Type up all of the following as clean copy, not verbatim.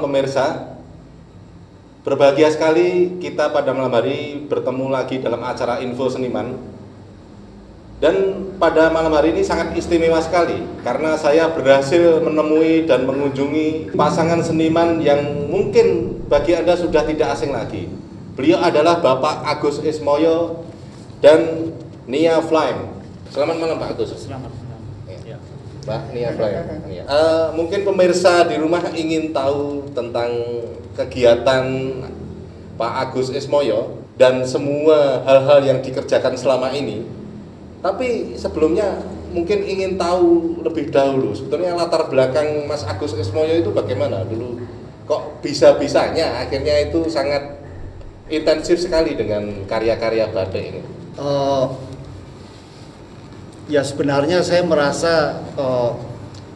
pemirsa, berbahagia sekali kita pada malam hari bertemu lagi dalam acara Info Seniman. Dan pada malam hari ini sangat istimewa sekali karena saya berhasil menemui dan mengunjungi pasangan seniman yang mungkin bagi Anda sudah tidak asing lagi. Beliau adalah Bapak Agus Ismoyo dan Nia Flame. Selamat malam Pak Agus. Selamat malam. Mbak Nia Flame. Mungkin pemirsa di rumah ingin tahu tentang kegiatan Pak Agus Ismoyo dan semua hal-hal yang dikerjakan selama ini. Tapi sebelumnya mungkin ingin tahu lebih dahulu sebetulnya latar belakang Mas Agus Ismoyo itu bagaimana dulu? Kok bisa-bisanya akhirnya itu sangat intensif sekali dengan karya-karya batik ini? Ya sebenarnya saya merasa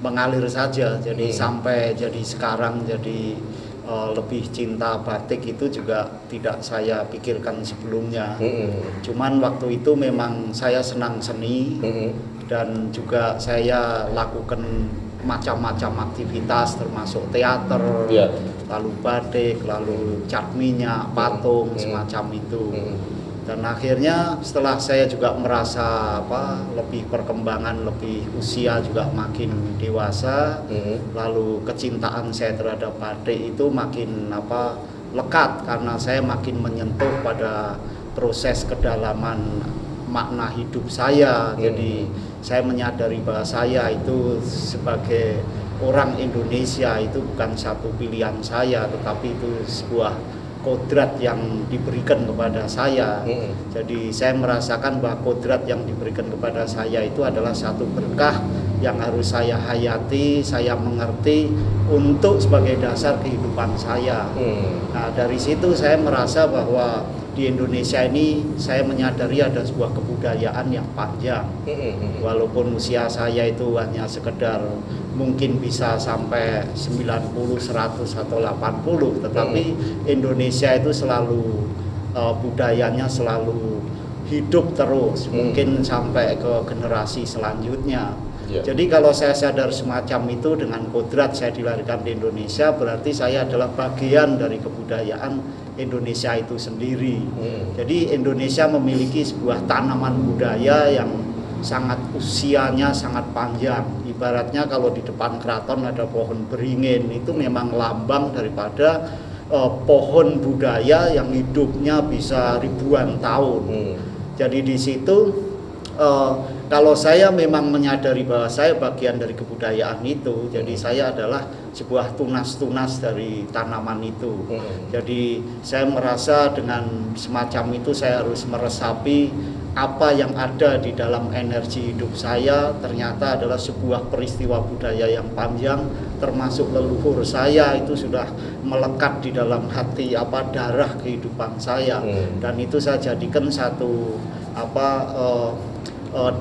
mengalir saja, jadi sampai jadi sekarang jadi lebih cinta batik itu juga tidak saya pikirkan sebelumnya. Cuman waktu itu memang saya senang seni dan juga saya lakukan macam-macam aktivitas termasuk teater, lalu batik, lalu cat minyak, patung, semacam itu. Dan akhirnya setelah saya juga merasa lebih perkembangan, lebih usia juga makin dewasa, lalu kecintaan saya terhadap batik itu makin lekat karena saya makin menyentuh pada proses kedalaman makna hidup saya. Jadi saya menyadari bahwa saya itu sebagai orang Indonesia itu bukan satu pilihan saya, tetapi itu sebuah kodrat yang diberikan kepada saya. Jadi saya merasakan bahwa kodrat yang diberikan kepada saya itu adalah satu berkah yang harus saya hayati, saya mengerti untuk sebagai dasar kehidupan saya. Nah dari situ saya merasa bahwa di Indonesia ini saya menyadari ada sebuah kebudayaan yang panjang. Walaupun usia saya itu hanya sekedar mungkin bisa sampai 90, 100 atau 80, tetapi Indonesia itu selalu budayanya selalu hidup terus, mungkin sampai ke generasi selanjutnya. Jadi kalau saya sadar semacam itu dengan kodrat saya dilahirkan di Indonesia, berarti saya adalah bagian dari kebudayaan Indonesia itu sendiri. Jadi Indonesia memiliki sebuah tanaman budaya yang sangat usianya sangat panjang. Ibaratnya kalau di depan keraton ada pohon beringin, itu memang lambang daripada pohon budaya yang hidupnya bisa ribuan tahun. Jadi di situ kalau saya memang menyadari bahwa saya bagian dari kebudayaan itu, jadi saya adalah sebuah tunas-tunas dari tanaman itu. Jadi saya merasa dengan semacam itu saya harus meresapi apa yang ada di dalam energi hidup saya ternyata adalah sebuah peristiwa budaya yang panjang, termasuk leluhur saya itu sudah melekat di dalam hati darah kehidupan saya, dan itu saya jadikan satu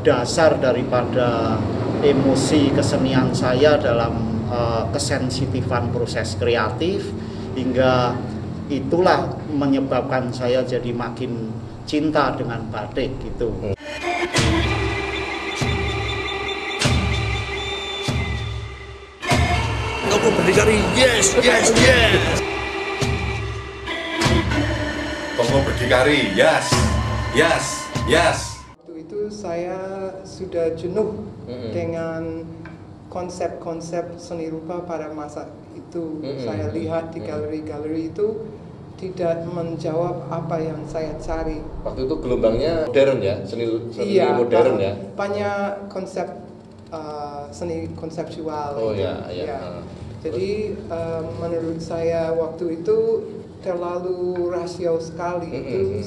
dasar daripada emosi kesenian saya dalam kesensitifan proses kreatif, hingga itulah menyebabkan saya jadi makin cinta dengan batik gitu. Kamu berdikari, yes, yes, yes. Kamu berdikari, yes, yes, yes. Itu saya sudah jenuh dengan konsep-konsep seni rupa pada masa itu. Saya lihat di galeri-galeri itu tidak menjawab apa yang saya cari. Waktu itu gelombangnya modern ya, seni modern ya. Banyak konsep seni konseptual. Jadi menurut saya waktu itu terlalu rasio sekali. Itu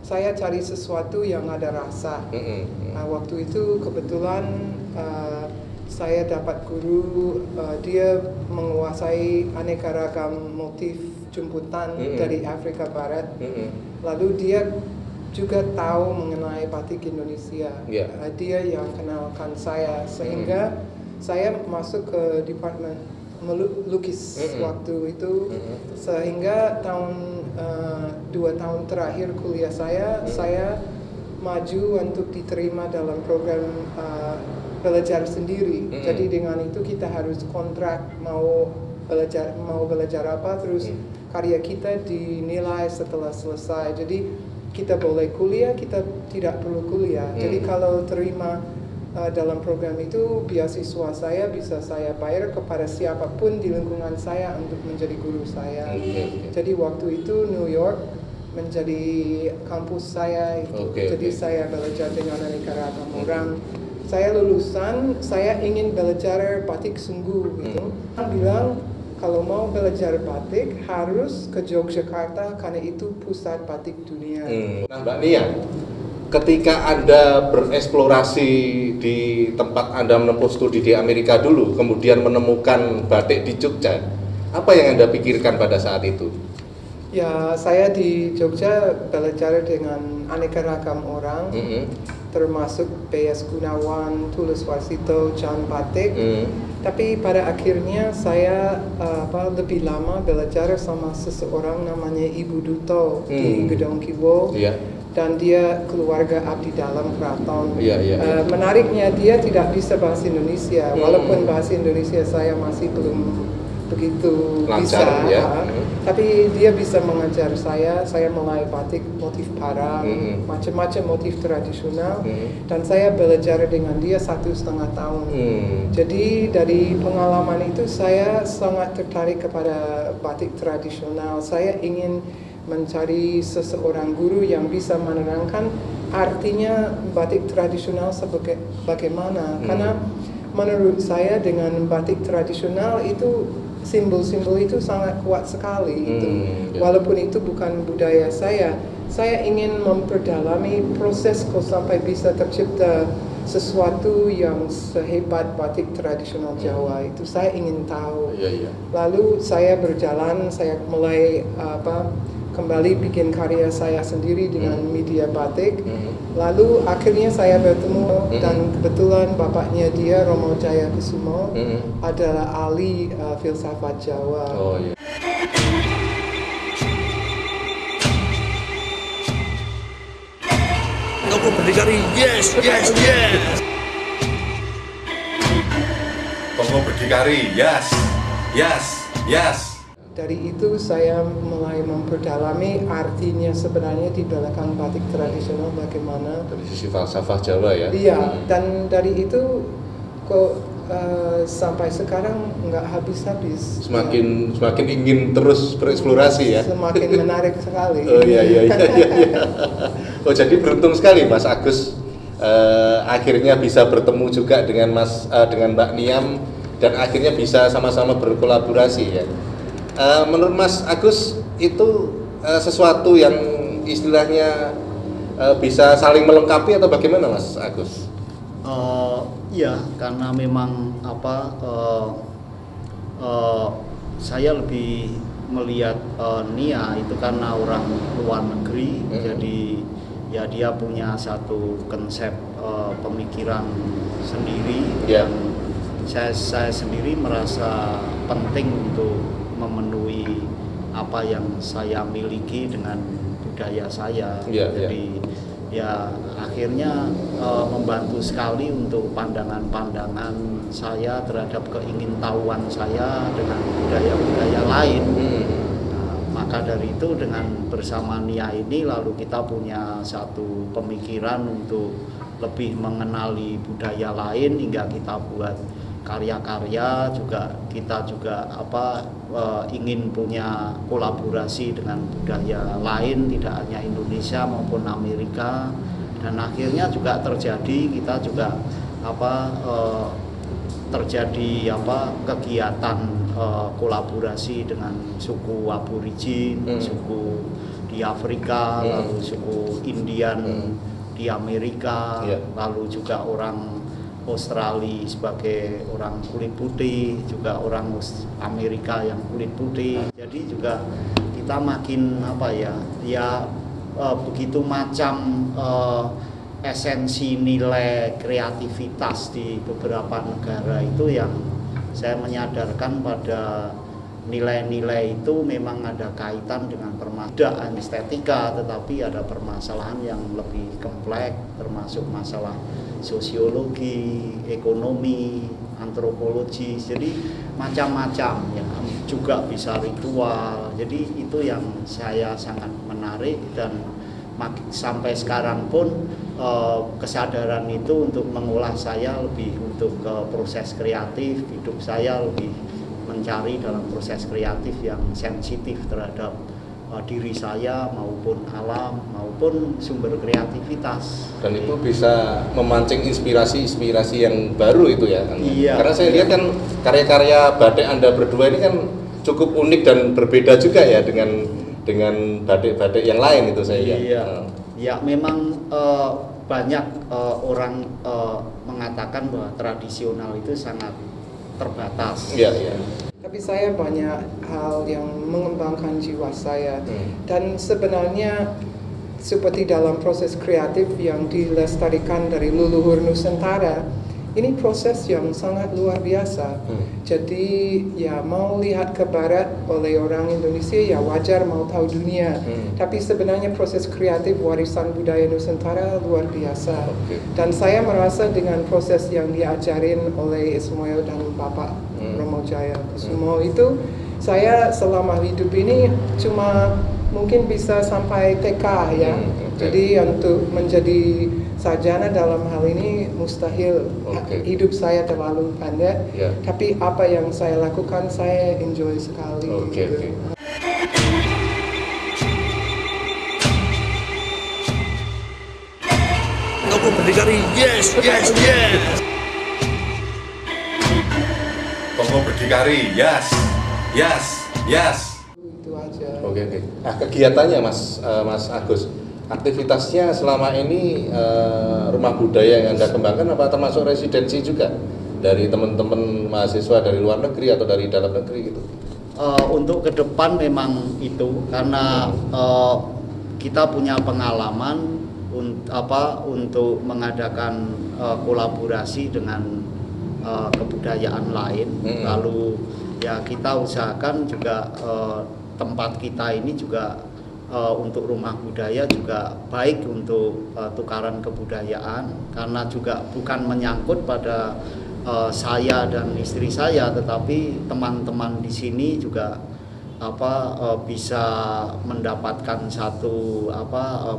saya cari sesuatu yang ada rasa. Waktu itu kebetulan saya dapat guru, dia menguasai aneka ragam motif jemputan dari Afrika Barat. Lalu dia juga tahu mengenai batik Indonesia. Dia yang kenalkan saya, sehingga saya masuk ke departemen melukis waktu itu, sehingga 2 tahun terakhir kuliah saya maju untuk diterima dalam program belajar sendiri. Jadi dengan itu kita harus kontrak mau mau belajar apa, terus karya kita dinilai setelah selesai. Jadi kita boleh kuliah, kita tidak perlu kuliah. Jadi kalau terima dalam program itu, beasiswa saya bisa saya bayar kepada siapapun di lingkungan saya untuk menjadi guru saya. Jadi waktu itu New York menjadi kampus saya itu. Jadi saya belajar dengan aneka ragam orang. Saya lulusan, saya ingin belajar batik sungguh gitu. Bilang kalau mau belajar batik harus ke Yogyakarta karena itu pusat batik dunia. Nah, Mbak Nia, ketika Anda bereksplorasi di tempat Anda menempuh studi di Amerika dulu, kemudian menemukan batik di Jogja, apa yang Anda pikirkan pada saat itu? Ya, saya di Jogja belajar dengan aneka ragam orang, termasuk B.S. Gunawan, Tulus Warsito, John Batik. Tapi pada akhirnya saya lebih lama belajar sama seseorang namanya Ibu Duto di Gedong Kiwo. Dan dia keluarga abdi dalam keraton. Menariknya dia tidak bisa bahasa Indonesia, walaupun bahasa Indonesia saya masih belum begitu lancar, bisa. Tapi dia bisa mengajar saya mulai batik motif parang, macam-macam motif tradisional, dan saya belajar dengan dia 1,5 tahun. Jadi dari pengalaman itu saya sangat tertarik kepada batik tradisional. Saya ingin mencari seseorang guru yang bisa menerangkan artinya batik tradisional bagaimana. Karena menurut saya dengan batik tradisional itu simbol-simbol itu sangat kuat sekali. Walaupun itu bukan budaya saya ingin memperdalami proses kok sampai bisa tercipta sesuatu yang sehebat batik tradisional Jawa. Itu saya ingin tahu. Lalu saya berjalan, saya mulai kembali bikin karya saya sendiri dengan media batik. Lalu akhirnya saya bertemu dan kebetulan bapaknya dia, Romo Jaya Kusumo, adalah ahli filsafat Jawa. Kamu berdikari, yes, yes, yes. Kamu berdikari, yes, yes, yes. Dari itu saya mulai memperdalami artinya sebenarnya di belakang batik tradisional bagaimana. Dari sisi falsafah Jawa ya? Iya, dan dari itu kok sampai sekarang nggak habis-habis. Semakin ingin terus bereksplorasi ya? Semakin menarik sekali. Iya. Oh, jadi beruntung sekali Mas Agus akhirnya bisa bertemu juga dengan dengan Mbak Niam dan akhirnya bisa sama-sama berkolaborasi ya. Menurut Mas Agus itu sesuatu yang istilahnya bisa saling melengkapi atau bagaimana Mas Agus? Iya, karena memang saya lebih melihat Nia itu karena orang luar negeri, jadi ya dia punya satu konsep pemikiran sendiri yang saya sendiri merasa penting untuk memenuhi apa yang saya miliki dengan budaya saya. Jadi ya akhirnya membantu sekali untuk pandangan-pandangan saya terhadap keingintahuan saya dengan budaya-budaya lain. Maka dari itu dengan bersama Nia ini lalu kita punya satu pemikiran untuk lebih mengenali budaya lain hingga kita buat karya-karya juga. Kita juga ingin punya kolaborasi dengan budaya lain, tidak hanya Indonesia maupun Amerika, dan akhirnya juga terjadi kita juga terjadi kegiatan kolaborasi dengan suku Aborigin, suku di Afrika, lalu suku Indian di Amerika, lalu juga orang Australia sebagai orang kulit putih, juga orang Amerika yang kulit putih. Jadi juga kita makin begitu macam esensi nilai kreativitas di beberapa negara itu yang saya menyadarkan pada nilai-nilai itu memang ada kaitan dengan permasalahan estetika, tetapi ada permasalahan yang lebih kompleks, termasuk masalah sosiologi, ekonomi, antropologi, jadi macam-macam ya. juga bisa ritual. Jadi itu yang saya sangat menarik, dan sampai sekarang pun kesadaran itu untuk mengolah saya lebih untuk ke proses kreatif. Hidup saya lebih mencari dalam proses kreatif yang sensitif terhadap diri saya maupun alam maupun sumber kreativitas. Dan itu bisa memancing inspirasi-inspirasi yang baru itu ya kan? Iya. Karena saya lihat kan karya-karya batik Anda berdua ini kan cukup unik dan berbeda juga ya dengan batik-batik yang lain itu saya lihat. Iya. Ya memang banyak orang mengatakan bahwa tradisional itu sangat terbatas. Iya, iya. Tapi saya banyak hal yang mengembangkan jiwa saya, dan sebenarnya seperti dalam proses kreatif yang dilestarikan dari leluhur Nusantara, ini proses yang sangat luar biasa. Jadi ya mau lihat ke barat oleh orang Indonesia ya wajar mau tahu dunia. Tapi sebenarnya proses kreatif warisan budaya Nusantara luar biasa. Dan saya merasa dengan proses yang diajarin oleh Ismoyo dan Bapak Romo Jaya Kusumo itu, saya selama hidup ini cuma mungkin bisa sampai TK ya. Jadi untuk menjadi sarjana dalam hal ini mustahil. Hidup saya terlalu pendek. Tapi apa yang saya lakukan saya enjoy sekali. Kamu berdikari, yes, yes, yes. Kamu berdikari, yes, yes, yes. Itu aja. Oke. Nah, kegiatannya Mas Agus, aktivitasnya selama ini rumah budaya yang Anda kembangkan apa termasuk residensi juga dari teman-teman mahasiswa dari luar negeri atau dari dalam negeri gitu? Untuk ke depan memang itu karena kita punya pengalaman untuk mengadakan kolaborasi dengan kebudayaan lain. Lalu ya kita usahakan juga tempat kita ini juga untuk rumah budaya juga baik untuk tukaran kebudayaan, karena juga bukan menyangkut pada saya dan istri saya, tetapi teman-teman di sini juga bisa mendapatkan satu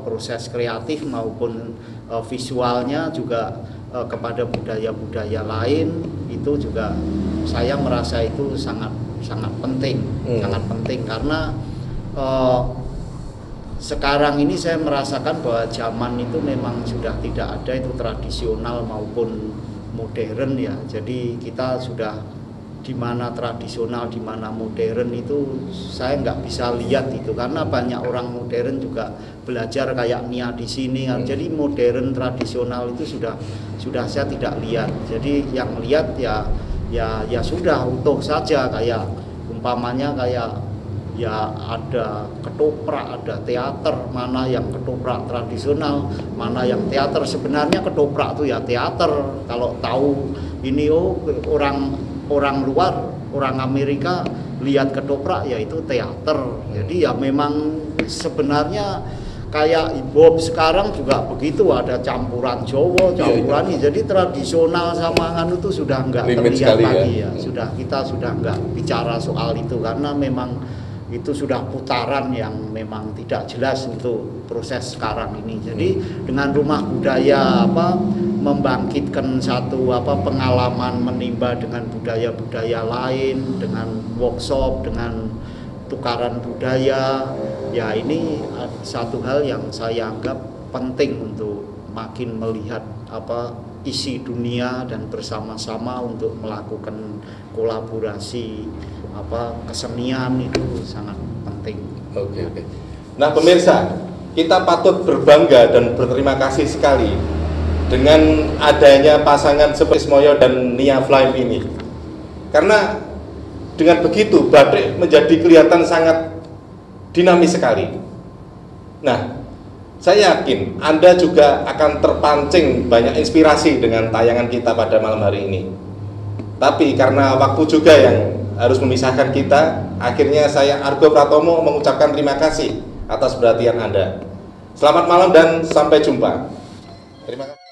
proses kreatif maupun visualnya juga kepada budaya-budaya lain. Itu juga saya merasa itu sangat penting, sangat penting karena sekarang ini saya merasakan bahwa zaman itu memang sudah tidak ada itu tradisional maupun modern ya. Jadi kita sudah di mana tradisional, di mana modern itu saya nggak bisa lihat itu, karena banyak orang modern juga belajar kayak Nia di sini kan. Jadi modern tradisional itu sudah saya tidak lihat. Jadi yang lihat ya sudah utuh saja, kayak umpamanya kayak ya ada ketoprak, ada teater, mana yang ketoprak tradisional, mana yang teater. Sebenarnya ketoprak itu ya teater. Kalau tahu ini orang luar, orang Amerika lihat ketoprak ya itu teater. Jadi ya memang sebenarnya kayak hip-hop sekarang juga begitu, ada campuran Jawa, campuran ini. Jadi tradisional sama anu itu sudah enggak terlihat lagi ya. Kita sudah enggak bicara soal itu, karena memang itu sudah putaran yang memang tidak jelas untuk proses sekarang ini. Jadi dengan rumah budaya membangkitkan satu pengalaman menimba dengan budaya-budaya lain, dengan workshop, dengan tukaran budaya, ya ini satu hal yang saya anggap penting untuk makin melihat isi dunia dan bersama-sama untuk melakukan kolaborasi kesenian itu sangat penting. Oke. Nah pemirsa, kita patut berbangga dan berterima kasih sekali dengan adanya pasangan seperti Ismoyo dan Nia Flame ini, karena dengan begitu batik menjadi kelihatan sangat dinamis sekali. Nah, saya yakin Anda juga akan terpancing banyak inspirasi dengan tayangan kita pada malam hari ini. Tapi karena waktu juga yang harus memisahkan kita, akhirnya saya Argo Pratomo mengucapkan terima kasih atas perhatian Anda. Selamat malam dan sampai jumpa. Terima kasih.